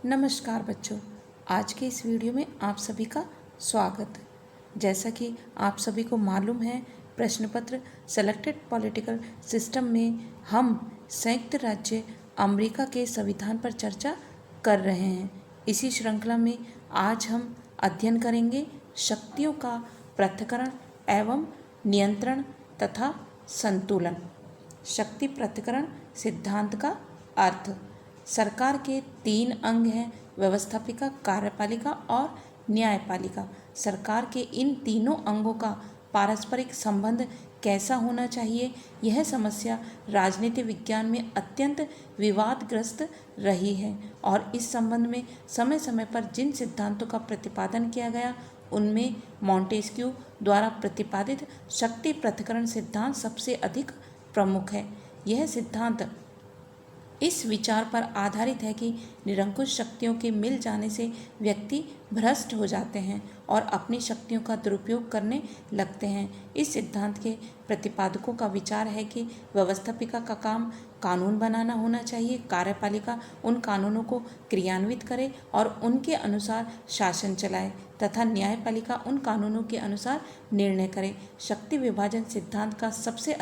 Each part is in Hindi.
नमस्कार बच्चों, आज के इस वीडियो में आप सभी का स्वागत है। जैसा कि आप सभी को मालूम है, प्रश्न पत्र सेलेक्टेड पॉलिटिकल सिस्टम में हम संयुक्त राज्य अमेरिका के संविधान पर चर्चा कर रहे हैं। इसी श्रृंखला में आज हम अध्ययन करेंगे शक्तियों का पृथक्करण एवं नियंत्रण तथा संतुलन। शक्ति पृथक्करण सिद्धांत का अर्थ। सरकार के 3 अंग हैं, व्यवस्थापिका, कार्यपालिका और न्यायपालिका। सरकार के इन तीनों अंगों का पारस्परिक संबंध कैसा होना चाहिए, यह समस्या राजनीति विज्ञान में अत्यंत विवादग्रस्त रही है और इस संबंध में समय समय पर जिन सिद्धांतों का प्रतिपादन किया गया उनमें मॉन्टेस्क्यू द्वारा प्रतिपादित शक्ति पृथक्करण सिद्धांत सबसे अधिक प्रमुख है। यह सिद्धांत इस विचार पर आधारित है कि निरंकुश शक्तियों के मिल जाने से व्यक्ति भ्रष्ट हो जाते हैं और अपनी शक्तियों का दुरुपयोग करने लगते हैं। इस सिद्धांत के प्रतिपादकों का विचार है कि व्यवस्थापिका का काम कानून बनाना होना चाहिए, कार्यपालिका उन कानूनों को क्रियान्वित करे और उनके अनुसार शासन चलाए तथा न्यायपालिका उन कानूनों के अनुसार निर्णय करे। शक्ति विभाजन सिद्धांत का सबसे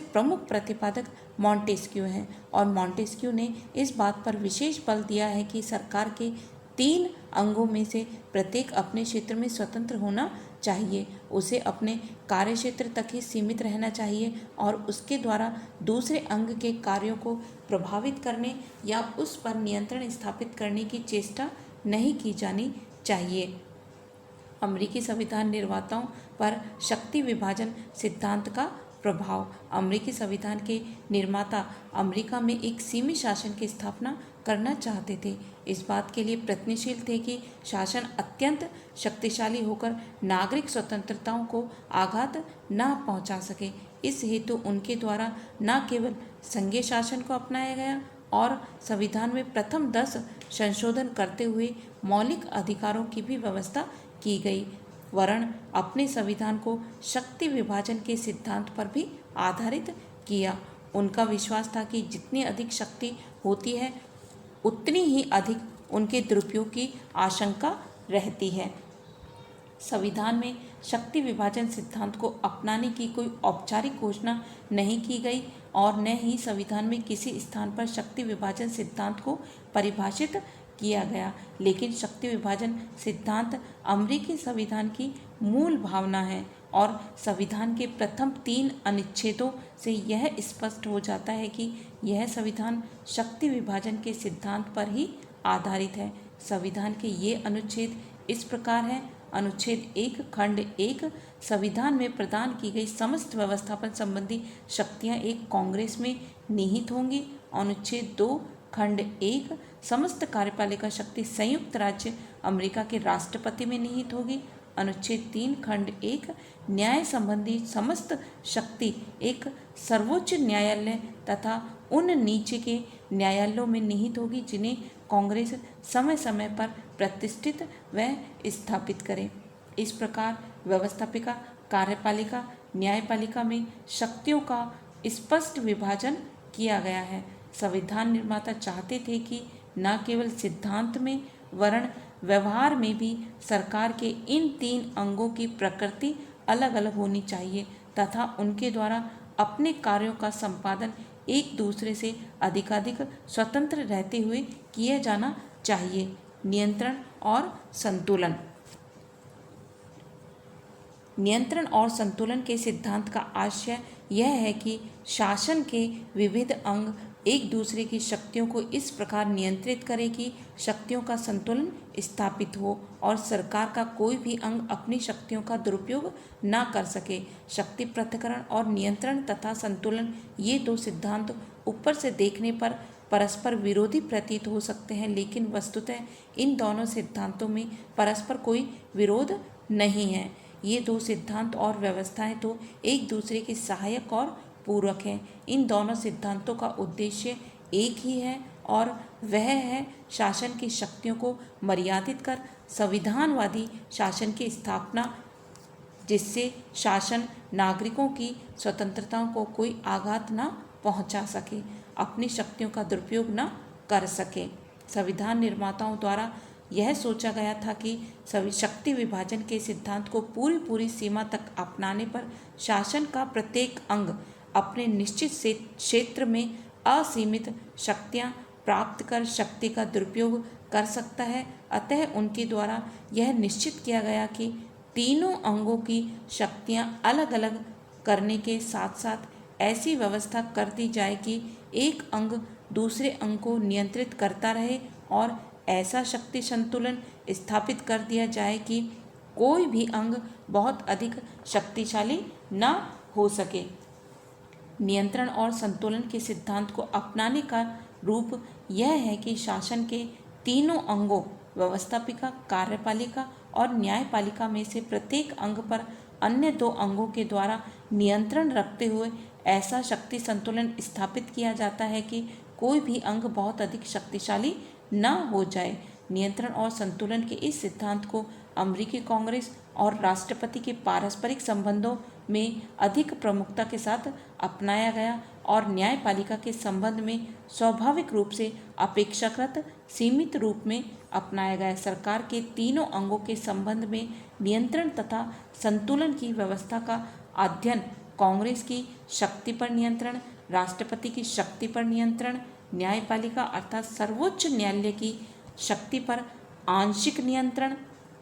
प्रमुख प्रतिपादक मॉन्टेस्क्यू हैं और मॉन्टेस्क्यू ने इस बात पर विशेष बल दिया है कि सरकार के 3 अंगों में से प्रत्येक अपने क्षेत्र में स्वतंत्र होना चाहिए, उसे अपने कार्य क्षेत्र तक ही सीमित रहना चाहिए और उसके द्वारा दूसरे अंग के कार्यों को प्रभावित करने या उस पर नियंत्रण स्थापित करने की चेष्टा नहीं की जानी चाहिए। अमेरिकी संविधान निर्माताओं पर शक्ति विभाजन सिद्धांत का प्रभाव। अमेरिकी संविधान के निर्माता अमेरिका में एक सीमित शासन की स्थापना करना चाहते थे। इस बात के लिए प्रयत्नशील थे कि शासन अत्यंत शक्तिशाली होकर नागरिक स्वतंत्रताओं को आघात न पहुंचा सके। इस हेतु उनके द्वारा न केवल संघीय शासन को अपनाया गया और संविधान में प्रथम 10 संशोधन करते हुए मौलिक अधिकारों की भी व्यवस्था की गई, वरन अपने संविधान को शक्ति विभाजन के सिद्धांत पर भी आधारित किया। उनका विश्वास था कि जितनी अधिक शक्ति होती है उतनी ही अधिक उनके दुरुपयोग की आशंका रहती है। संविधान में शक्ति विभाजन सिद्धांत को अपनाने की कोई औपचारिक घोषणा नहीं की गई और न ही संविधान में किसी स्थान पर शक्ति विभाजन सिद्धांत को परिभाषित किया गया, लेकिन शक्ति विभाजन सिद्धांत अमेरिकी संविधान की मूल भावना है और संविधान के प्रथम 3 अनुच्छेदों से यह स्पष्ट हो जाता है कि यह संविधान शक्ति विभाजन के सिद्धांत पर ही आधारित है। संविधान के ये अनुच्छेद इस प्रकार हैं। अनुच्छेद 1 खंड 1, संविधान में प्रदान की गई समस्त व्यवस्थापन संबंधी शक्तियां एक कांग्रेस में निहित होंगी। अनुच्छेद 2 खंड 1, समस्त कार्यपालिका शक्ति संयुक्त राज्य अमेरिका के राष्ट्रपति में निहित होगी। अनुच्छेद 3 खंड 1, न्याय संबंधी समस्त शक्ति एक सर्वोच्च न्यायालय तथा उन नीचे के न्यायालयों में निहित होगी जिन्हें कांग्रेस समय समय पर प्रतिष्ठित व स्थापित करे। इस प्रकार व्यवस्थापिका, कार्यपालिका, न्यायपालिका में शक्तियों का स्पष्ट विभाजन किया गया है। संविधान निर्माता चाहते थे कि न केवल सिद्धांत में वरन व्यवहार में भी सरकार के इन 3 अंगों की प्रकृति अलग अलग होनी चाहिए तथा उनके द्वारा अपने कार्यों का संपादन एक दूसरे से अधिकाधिक स्वतंत्र रहते हुए किया जाना चाहिए। नियंत्रण और संतुलन। नियंत्रण और संतुलन के सिद्धांत का आशय यह है कि शासन के विविध अंग एक दूसरे की शक्तियों को इस प्रकार नियंत्रित करें कि शक्तियों का संतुलन स्थापित हो और सरकार का कोई भी अंग अपनी शक्तियों का दुरुपयोग न कर सके। शक्ति पृथक्करण और नियंत्रण तथा संतुलन, ये 2 सिद्धांत ऊपर से देखने पर परस्पर विरोधी प्रतीत हो सकते हैं, लेकिन वस्तुतः इन दोनों सिद्धांतों में परस्पर कोई विरोध नहीं है। ये 2 सिद्धांत और व्यवस्थाएं तो एक दूसरे के सहायक और पूरक हैं। इन दोनों सिद्धांतों का उद्देश्य एक ही है और वह है शासन की शक्तियों को मर्यादित कर संविधानवादी शासन की स्थापना, जिससे शासन नागरिकों की स्वतंत्रताओं को कोई आघात न पहुंचा सके, अपनी शक्तियों का दुरुपयोग न कर सके। संविधान निर्माताओं द्वारा यह सोचा गया था कि सभी शक्ति विभाजन के सिद्धांत को पूरी सीमा तक अपनाने पर शासन का प्रत्येक अंग अपने निश्चित क्षेत्र में असीमित शक्तियां प्राप्त कर शक्ति का दुरुपयोग कर सकता है। अतः उनके द्वारा यह निश्चित किया गया कि तीनों अंगों की शक्तियां अलग अलग करने के साथ साथ ऐसी व्यवस्था कर दी जाए कि एक अंग दूसरे अंग को नियंत्रित करता रहे और ऐसा शक्ति संतुलन स्थापित कर दिया जाए कि कोई भी अंग बहुत अधिक शक्तिशाली न हो सके। नियंत्रण और संतुलन के सिद्धांत को अपनाने का रूप यह है कि शासन के तीनों अंगों व्यवस्थापिका, कार्यपालिका और न्यायपालिका में से प्रत्येक अंग पर अन्य दो अंगों के द्वारा नियंत्रण रखते हुए ऐसा शक्ति संतुलन स्थापित किया जाता है कि कोई भी अंग बहुत अधिक शक्तिशाली न हो जाए। नियंत्रण और संतुलन के इस सिद्धांत को अमेरिकी कांग्रेस और राष्ट्रपति के पारस्परिक संबंधों में अधिक प्रमुखता के साथ अपनाया गया और न्यायपालिका के संबंध में स्वाभाविक रूप से अपेक्षाकृत सीमित रूप में अपनाया गया। सरकार के तीनों अंगों के संबंध में नियंत्रण तथा संतुलन की व्यवस्था का अध्ययन कांग्रेस की शक्ति पर नियंत्रण, राष्ट्रपति की शक्ति पर नियंत्रण, न्यायपालिका अर्थात सर्वोच्च न्यायालय की शक्ति पर आंशिक नियंत्रण,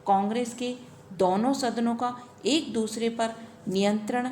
कांग्रेस के दोनों सदनों का एक दूसरे पर नियंत्रण,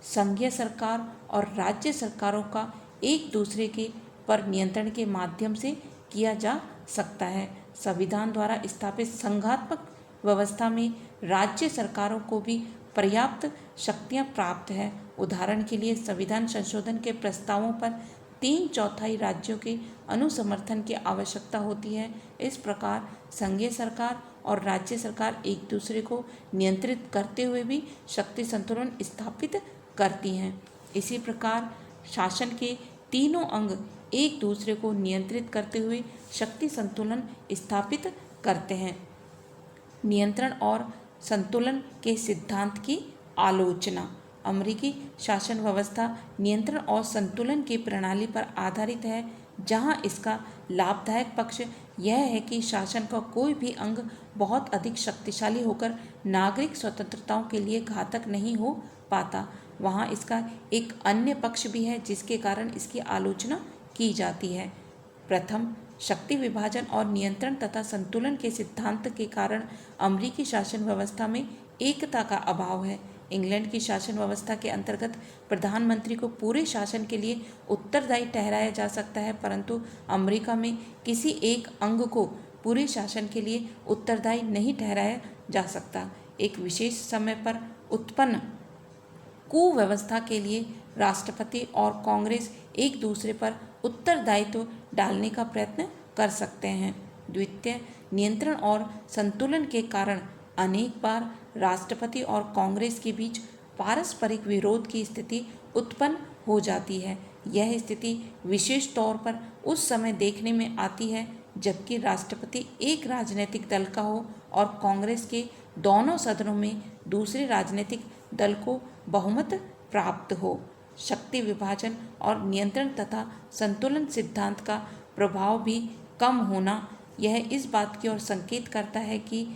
संघीय सरकार और राज्य सरकारों का एक दूसरे के पर नियंत्रण के माध्यम से किया जा सकता है। संविधान द्वारा स्थापित संघात्मक व्यवस्था में राज्य सरकारों को भी पर्याप्त शक्तियां प्राप्त है। उदाहरण के लिए संविधान संशोधन के प्रस्तावों पर 3/4 राज्यों के अनुसमर्थन की आवश्यकता होती है। इस प्रकार संघीय सरकार और राज्य सरकार एक दूसरे को नियंत्रित करते हुए भी शक्ति संतुलन स्थापित करती हैं। इसी प्रकार शासन के तीनों अंग एक दूसरे को नियंत्रित करते हुए शक्ति संतुलन स्थापित करते हैं। नियंत्रण और संतुलन के सिद्धांत की आलोचना। अमेरिकी शासन व्यवस्था नियंत्रण और संतुलन की प्रणाली पर आधारित है, जहां इसका लाभदायक पक्ष यह है कि शासन का कोई भी अंग बहुत अधिक शक्तिशाली होकर नागरिक स्वतंत्रताओं के लिए घातक नहीं हो पाता। वहां इसका एक अन्य पक्ष भी है जिसके कारण इसकी आलोचना की जाती है। प्रथम, शक्ति विभाजन और नियंत्रण तथा संतुलन के सिद्धांत के कारण अमेरिकी शासन व्यवस्था में एकता का अभाव है। इंग्लैंड की शासन व्यवस्था के अंतर्गत प्रधानमंत्री को पूरे शासन के लिए उत्तरदायी ठहराया जा सकता है, परंतु अमेरिका में किसी एक अंग को पूरे शासन के लिए उत्तरदायी नहीं ठहराया जा सकता। एक विशेष समय पर उत्पन्न कुव्यवस्था के लिए राष्ट्रपति और कांग्रेस एक दूसरे पर उत्तरदायित्व डालने का प्रयत्न कर सकते हैं। द्वितीय, नियंत्रण और संतुलन के कारण अनेक बार राष्ट्रपति और कांग्रेस के बीच पारस्परिक विरोध की स्थिति उत्पन्न हो जाती है। यह स्थिति विशेष तौर पर उस समय देखने में आती है जबकि राष्ट्रपति एक राजनीतिक दल का हो और कांग्रेस के दोनों सदनों में दूसरे राजनीतिक दल को बहुमत प्राप्त हो। शक्ति विभाजन और नियंत्रण तथा संतुलन सिद्धांत का प्रभाव भी कम होना यह इस बात की ओर संकेत करता है कि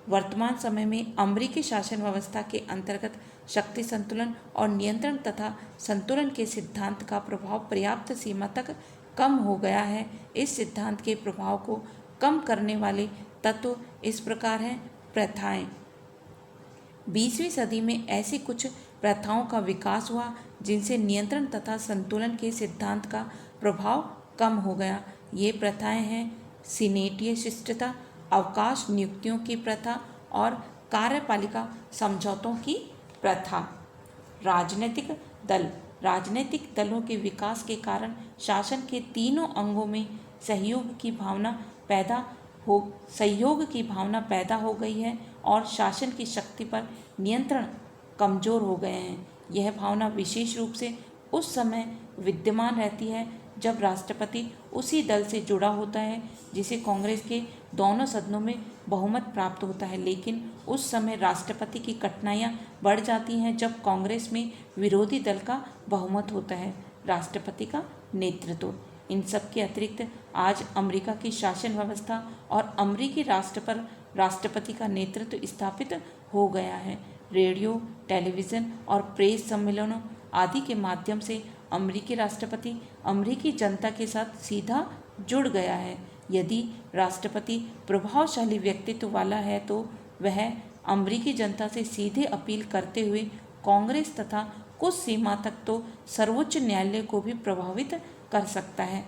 वर्तमान समय में अमेरिकी शासन व्यवस्था के अंतर्गत शक्ति संतुलन और नियंत्रण तथा संतुलन के सिद्धांत का प्रभाव पर्याप्त सीमा तक कम हो गया है। इस सिद्धांत के प्रभाव को कम करने वाले तत्व इस प्रकार हैं। प्रथाएं। 20वीं सदी में ऐसी कुछ प्रथाओं का विकास हुआ जिनसे नियंत्रण तथा संतुलन के सिद्धांत का प्रभाव कम हो गया। ये प्रथाएं हैं सीनेटीय शिष्टता, अवकाश नियुक्तियों की प्रथा और कार्यपालिका समझौतों की प्रथा। राजनीतिक दल। राजनीतिक दलों के विकास के कारण शासन के तीनों अंगों में सहयोग की भावना पैदा हो गई है और शासन की शक्ति पर नियंत्रण कमजोर हो गए हैं। यह भावना विशेष रूप से उस समय विद्यमान रहती है जब राष्ट्रपति उसी दल से जुड़ा होता है जिसे कांग्रेस के दोनों सदनों में बहुमत प्राप्त होता है, लेकिन उस समय राष्ट्रपति की कठिनाइयां बढ़ जाती हैं जब कांग्रेस में विरोधी दल का बहुमत होता है। राष्ट्रपति का नेतृत्व। इन सब के अतिरिक्त आज अमेरिका की शासन व्यवस्था और अमेरिकी राष्ट्रपति का नेतृत्व स्थापित हो गया है। रेडियो, टेलीविज़न और प्रेस सम्मेलनों आदि के माध्यम से अमेरिकी राष्ट्रपति अमेरिकी जनता के साथ सीधा जुड़ गया है। यदि राष्ट्रपति प्रभावशाली व्यक्तित्व वाला है तो वह अमेरिकी जनता से सीधे अपील करते हुए कांग्रेस तथा कुछ सीमा तक तो सर्वोच्च न्यायालय को भी प्रभावित कर सकता है।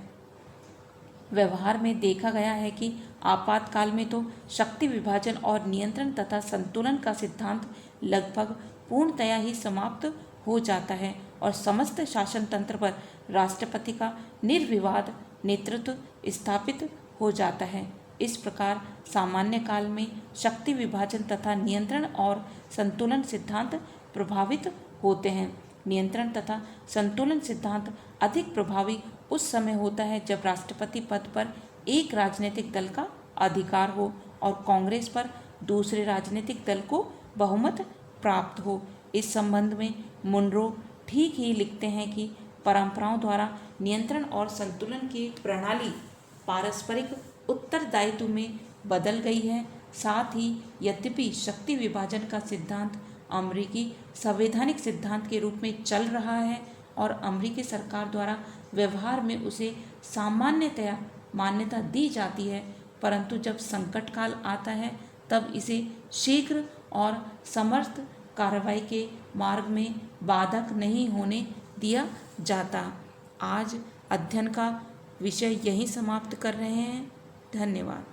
व्यवहार में देखा गया है कि आपातकाल में तो शक्ति विभाजन और नियंत्रण तथा संतुलन का सिद्धांत लगभग पूर्णतया ही समाप्त हो जाता है और समस्त शासन तंत्र पर राष्ट्रपति का निर्विवाद नेतृत्व स्थापित हो जाता है। इस प्रकार सामान्य काल में शक्ति विभाजन तथा नियंत्रण और संतुलन सिद्धांत प्रभावित होते हैं। नियंत्रण तथा संतुलन सिद्धांत अधिक प्रभावी उस समय होता है जब राष्ट्रपति पद पर एक राजनीतिक दल का अधिकार हो और कांग्रेस पर दूसरे राजनीतिक दल को बहुमत प्राप्त हो। इस संबंध में मुनरो ठीक ही लिखते हैं कि परंपराओं द्वारा नियंत्रण और संतुलन की प्रणाली पारस्परिक उत्तरदायित्व में बदल गई है। साथ ही यद्यपि शक्ति विभाजन का सिद्धांत अमेरिकी संवैधानिक सिद्धांत के रूप में चल रहा है और अमेरिकी सरकार द्वारा व्यवहार में उसे सामान्यतया मान्यता दी जाती है, परंतु जब संकट काल आता है तब इसे शीघ्र और समर्थ कार्रवाई के मार्ग में बाधक नहीं होने दिया जाता। आज अध्ययन का विषय यहीं समाप्त कर रहे हैं। धन्यवाद।